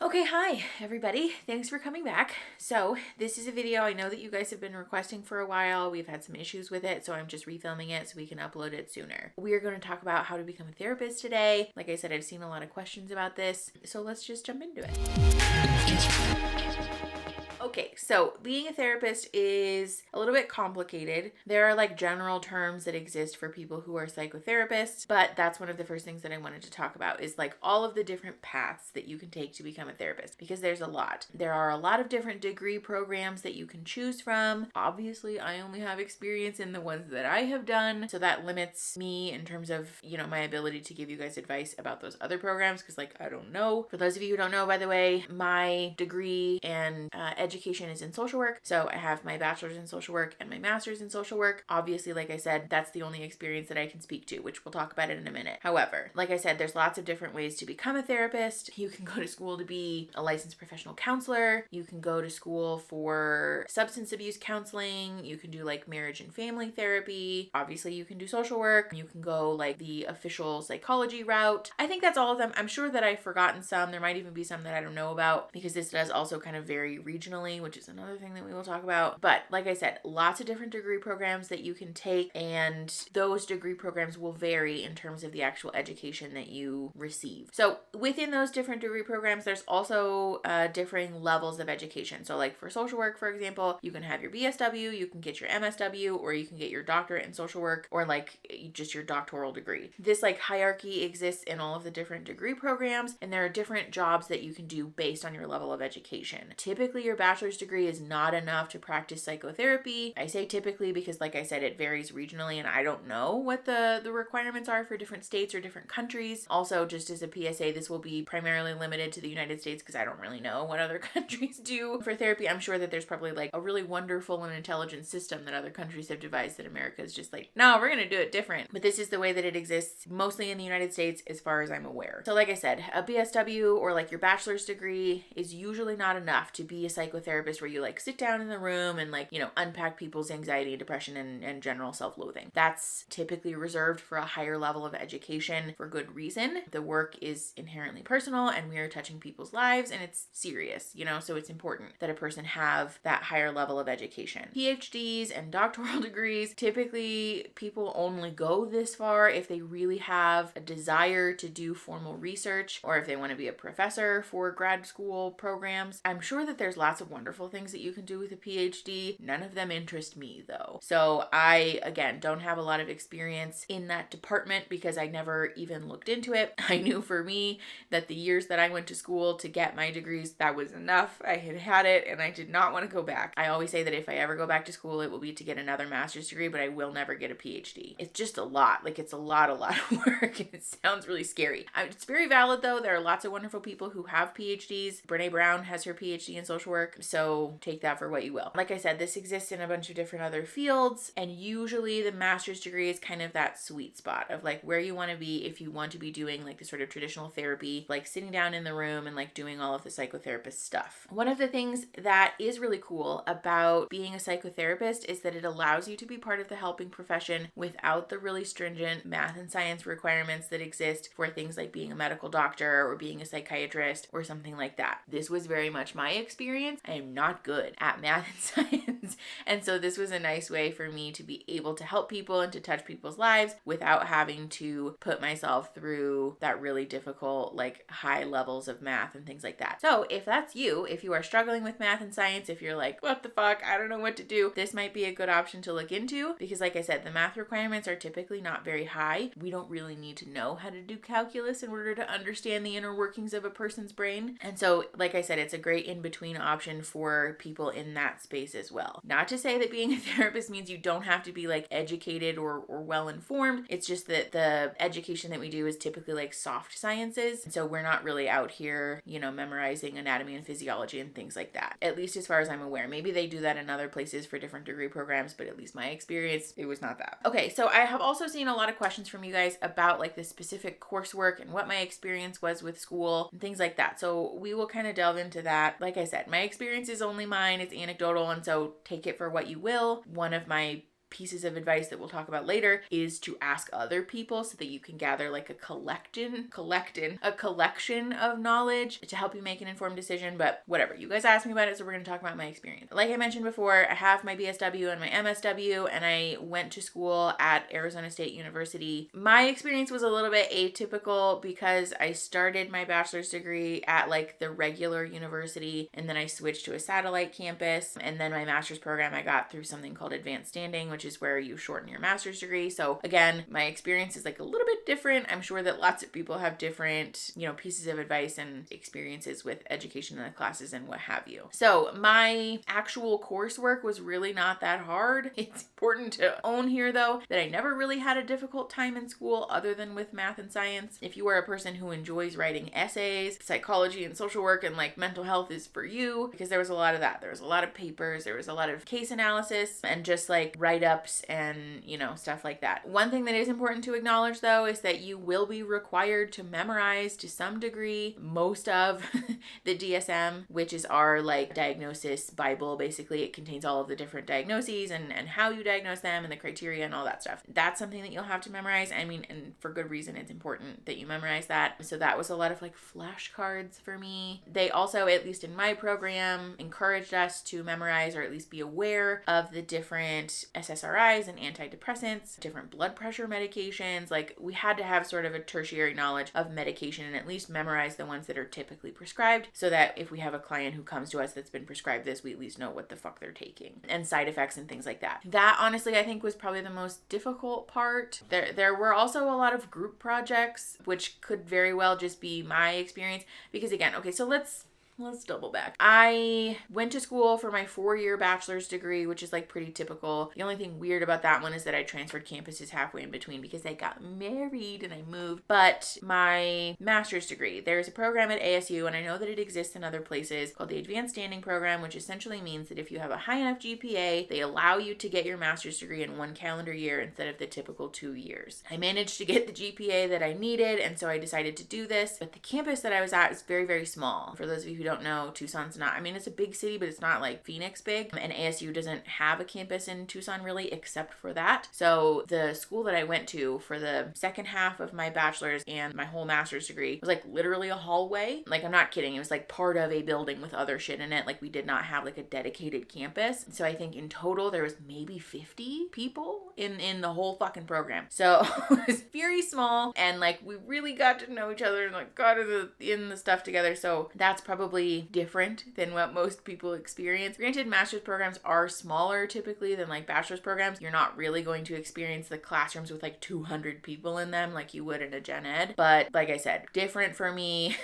Okay, hi everybody. Thanks for coming back. So this is a video I know that you guys have been requesting for a while. We've had some issues with it, so I'm just refilming it so we can upload it sooner. We are going to talk about how to become a therapist today. Like I said, I've seen a lot of questions about this, so let's just jump into it. Okay, so being a therapist is a little bit complicated. There are like general terms that exist for people who are psychotherapists, but that's one of the first things that I wanted to talk about is like all of the different paths that you can take to become a therapist, because there's a lot. There are a lot of different degree programs that you can choose from. Obviously, I only have experience in the ones that I have done, so that limits me in terms of, my ability to give you guys advice about those other programs, because I don't know. For those of you who don't know, by the way, my degree and education is in social work. So I have my bachelor's in social work and my master's in social work. Obviously, like I said, that's the only experience that I can speak to, which we'll talk about it in a minute. However, like I said, there's lots of different ways to become a therapist. You can go to school to be a licensed professional counselor. You can go to school for substance abuse counseling. You can do like marriage and family therapy. Obviously, you can do social work. You can go like the official psychology route. I think that's all of them. I'm sure that I've forgotten some. There might even be some that I don't know about, because this does also kind of vary regionally, which is another thing that we will talk about. But like I said, lots of different degree programs that you can take, and those degree programs will vary in terms of the actual education that you receive. So within those different degree programs, there's also differing levels of education. So like for social work, for example, you can have your BSW, you can get your MSW, or you can get your doctorate in social work, or like just your doctoral degree. This like hierarchy exists in all of the different degree programs, and there are different jobs that you can do based on your level of education. Typically, your bachelor's degree is not enough to practice psychotherapy. I say typically because, like I said, it varies regionally, and I don't know what the requirements are for different states or different countries. Also, just as a PSA, this will be primarily limited to the United States because I don't really know what other countries do for therapy. I'm sure that there's probably like a really wonderful and intelligent system that other countries have devised that America is just like, no, we're going to do it different. But this is the way that it exists mostly in the United States as far as I'm aware. So like I said, a BSW or like your bachelor's degree is usually not enough to be a psychotherapist where you like sit down in the room and like, unpack people's anxiety, depression, and general self-loathing. That's typically reserved for a higher level of education for good reason. The work is inherently personal and we are touching people's lives and it's serious, so it's important that a person have that higher level of education. PhDs and doctoral degrees, typically people only go this far if they really have a desire to do formal research or if they want to be a professor for grad school programs. I'm sure that there's lots of wonderful things that you can do with a PhD. None of them interest me though. So I, again, don't have a lot of experience in that department because I never even looked into it. I knew for me that the years that I went to school to get my degrees, that was enough. I had it and I did not want to go back. I always say that if I ever go back to school, it will be to get another master's degree, but I will never get a PhD. It's just a lot. Like it's a lot of work and it sounds really scary. It's very valid though. There are lots of wonderful people who have PhDs. Brene Brown has her PhD in social work, so take that for what you will. Like I said, this exists in a bunch of different other fields, and usually the master's degree is kind of that sweet spot of like where you want to be if you want to be doing like the sort of traditional therapy, like sitting down in the room and like doing all of the psychotherapist stuff. One of the things that is really cool about being a psychotherapist is that it allows you to be part of the helping profession without the really stringent math and science requirements that exist for things like being a medical doctor or being a psychiatrist or something like that. This was very much my experience. I am not good at math and science. And so this was a nice way for me to be able to help people and to touch people's lives without having to put myself through that really difficult, like high levels of math and things like that. So if that's you, if you are struggling with math and science, if you're like, what the fuck, I don't know what to do, this might be a good option to look into because like I said, the math requirements are typically not very high. We don't really need to know how to do calculus in order to understand the inner workings of a person's brain. And so, like I said, it's a great in-between option for people in that space as well. Not to say that being a therapist means you don't have to be like educated or well-informed. It's just that the education that we do is typically like soft sciences. So we're not really out here, memorizing anatomy and physiology and things like that. At least as far as I'm aware. Maybe they do that in other places for different degree programs, but at least my experience, it was not that. Okay, so I have also seen a lot of questions from you guys about like the specific coursework and what my experience was with school and things like that. So we will kind of delve into that. Like I said, my experience is only mine. It's anecdotal, and so take it for what you will. One of my pieces of advice that we'll talk about later is to ask other people so that you can gather like a collection of knowledge to help you make an informed decision. But whatever, you guys asked me about it, so we're going to talk about my experience. Like I mentioned before, I have my BSW and my MSW, and I went to school at Arizona State University. My experience was a little bit atypical because I started my bachelor's degree at like the regular university, and then I switched to a satellite campus, and then my master's program I got through something called advanced standing, which is where you shorten your master's degree. So again, my experience is like a little bit different. I'm sure that lots of people have different, pieces of advice and experiences with education in the classes and what have you. So my actual coursework was really not that hard. It's important to own here though that I never really had a difficult time in school other than with math and science. If you are a person who enjoys writing essays, psychology and social work and like mental health is for you, because there was a lot of that. There was a lot of papers, there was a lot of case analysis and just like write-ups and, stuff like that. One thing that is important to acknowledge though is that you will be required to memorize to some degree most of the DSM, which is our like diagnosis Bible. Basically, it contains all of the different diagnoses and how you diagnose them and the criteria and all that stuff. That's something that you'll have to memorize. I mean, and for good reason, it's important that you memorize that. So that was a lot of like flashcards for me. They also, at least in my program, encouraged us to memorize or at least be aware of the different SSRIs and antidepressants, different blood pressure medications. Like we had to have sort of a tertiary knowledge of medication and at least memorize the ones that are typically prescribed so that if we have a client who comes to us that's been prescribed this, we at least know what the fuck they're taking and side effects and things like that. That honestly, I think was probably the most difficult part. There were also a lot of group projects, which could very well just be my experience because again, okay, so let's double back. I went to school for my 4-year bachelor's degree, which is like pretty typical. The only thing weird about that one is that I transferred campuses halfway in between because I got married and I moved. But my master's degree, there's a program at ASU, and I know that it exists in other places called the Advanced Standing Program, which essentially means that if you have a high enough GPA, they allow you to get your master's degree in 1 calendar year instead of the typical 2 years. I managed to get the GPA that I needed, and so I decided to do this. But the campus that I was at is very, very small. For those of you who don't know, Tucson's not, I mean, it's a big city, but it's not like Phoenix big. And ASU doesn't have a campus in Tucson really, except for that. So the school that I went to for the second half of my bachelor's and my whole master's degree was like literally a hallway. Like, I'm not kidding. It was like part of a building with other shit in it. Like, we did not have like a dedicated campus. So I think in total there was maybe 50 people in the whole fucking program. So it was very small, and like we really got to know each other and like got in the stuff together. So that's probably different than what most people experience. Granted, master's programs are smaller typically than like bachelor's programs. You're not really going to experience the classrooms with like 200 people in them like you would in a gen ed. But like I said, different for me.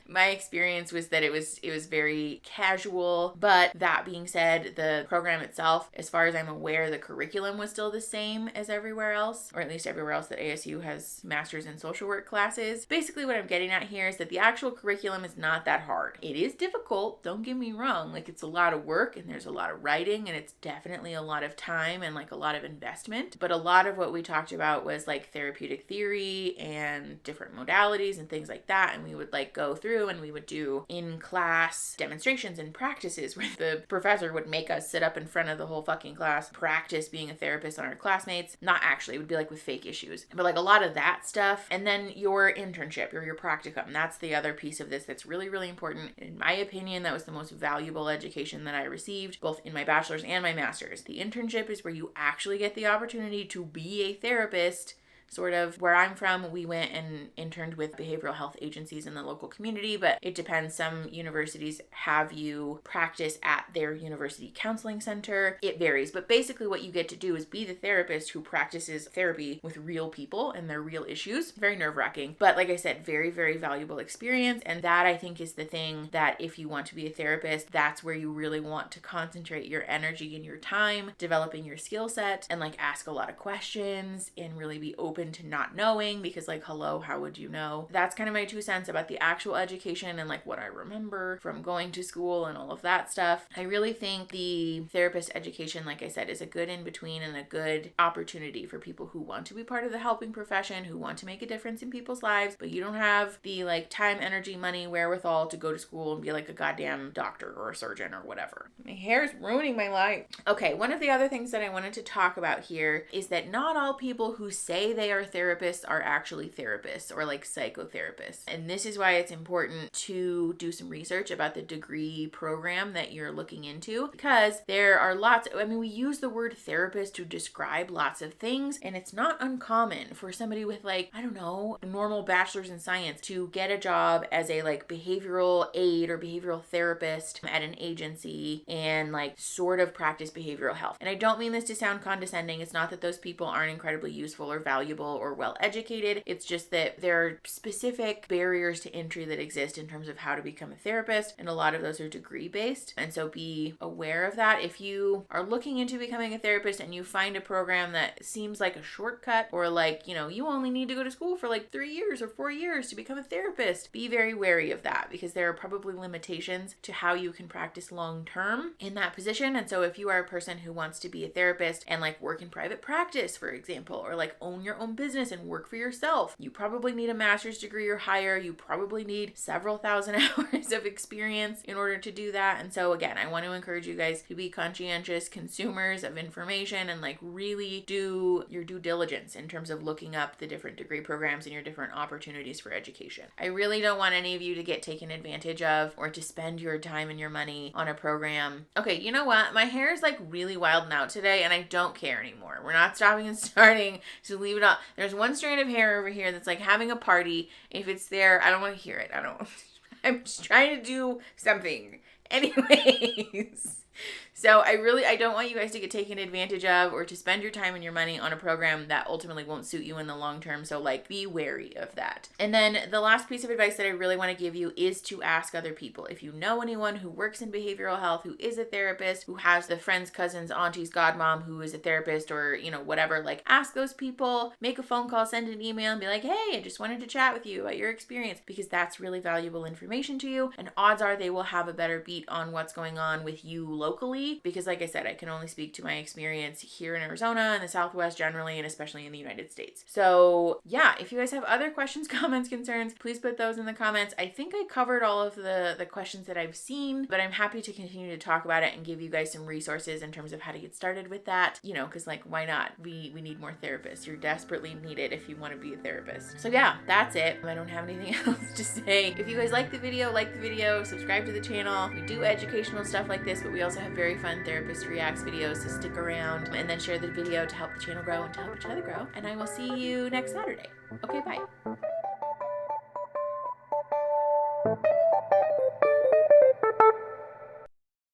My experience was that it was very casual. But that being said, the program itself, as far as I'm aware, the curriculum was still the same as everywhere else, or at least everywhere else that ASU has master's in social work classes. Basically what I'm getting at here is that the actual curriculum is not that hard. It is difficult, don't get me wrong. Like, it's a lot of work and there's a lot of writing and it's definitely a lot of time and like a lot of investment. But a lot of what we talked about was like therapeutic theory and different modalities and things like that. And we would like go through and we would do in-class demonstrations and practices where the professor would make us sit up in front of the whole fucking class, practice being a therapist on our classmates. Not actually, it would be like with fake issues, but like a lot of that stuff. And then your internship or your practicum, that's the other piece of this that's really, really important. In my opinion, that was the most valuable education that I received, both in my bachelor's and my master's. The internship is where you actually get the opportunity to be a therapist. Sort of where I'm from, we went and interned with behavioral health agencies in the local community, but it depends. Some universities have you practice at their university counseling center. It varies, but basically what you get to do is be the therapist who practices therapy with real people and their real issues. Very nerve-wracking, but like I said, very, very valuable experience. And that I think is the thing that if you want to be a therapist, that's where you really want to concentrate your energy and your time, developing your skill set and like ask a lot of questions and really be open open to not knowing because like, hello, how would you know? That's kind of my 2 cents about the actual education and like what I remember from going to school and all of that stuff. I really think the therapist education, like I said, is a good in between and a good opportunity for people who want to be part of the helping profession, who want to make a difference in people's lives, but you don't have the like time, energy, money, wherewithal to go to school and be like a goddamn doctor or a surgeon or whatever. My hair is ruining my life. Okay, one of the other things that I wanted to talk about here is that not all people who say they are therapists are actually therapists or like psychotherapists. And this is why it's important to do some research about the degree program that you're looking into, because there are lots, we use the word therapist to describe lots of things, and it's not uncommon for somebody with like, I don't know, a normal bachelor's in science to get a job as a like behavioral aid or behavioral therapist at an agency and like sort of practice behavioral health. And I don't mean this to sound condescending. It's not that those people aren't incredibly useful or valuable or well educated. It's just that there are specific barriers to entry that exist in terms of how to become a therapist, and a lot of those are degree based. And so be aware of that. If you are looking into becoming a therapist and you find a program that seems like a shortcut, or like, you only need to go to school for like 3 years or 4 years to become a therapist, be very wary of that, because there are probably limitations to how you can practice long term in that position. And so if you are a person who wants to be a therapist and like work in private practice, for example, or like own your own business and work for yourself, you probably need a master's degree or higher. You probably need several thousand hours of experience in order to do that. And so again, I want to encourage you guys to be conscientious consumers of information and like really do your due diligence in terms of looking up the different degree programs and your different opportunities for education. I really don't want any of you to get taken advantage of or to spend your time and your money on a program. Okay, you know what? My hair is like really wilding out today and I don't care anymore. We're not stopping and starting, so leave it all. There's one strand of hair over here that's like having a party. If it's there, I don't want to hear it. I'm just trying to do something. Anyways. So I don't want you guys to get taken advantage of or to spend your time and your money on a program that ultimately won't suit you in the long term. So like, be wary of that. And then the last piece of advice that I really want to give you is to ask other people. If you know anyone who works in behavioral health, who is a therapist, who has the friends, cousins, aunties, godmom who is a therapist, or whatever, like ask those people, make a phone call, send an email and be like, hey, I just wanted to chat with you about your experience, because that's really valuable information to you. And odds are they will have a better beat on what's going on with you locally, because like I said, I can only speak to my experience here in Arizona and the Southwest generally, and especially in the United States. So yeah, if you guys have other questions, comments, concerns, please put those in the comments. I think I covered all of the questions that I've seen, but I'm happy to continue to talk about it and give you guys some resources in terms of how to get started with that, because like, why not? We need more therapists. You're desperately needed if you want to be a therapist. So yeah, that's it. I don't have anything else to say. If you guys like the video, subscribe to the channel. We do educational stuff like this, but we also have very fun Therapist Reacts videos, so stick around and then share the video to help the channel grow and to help each other grow. And I will see you next Saturday. Okay, bye.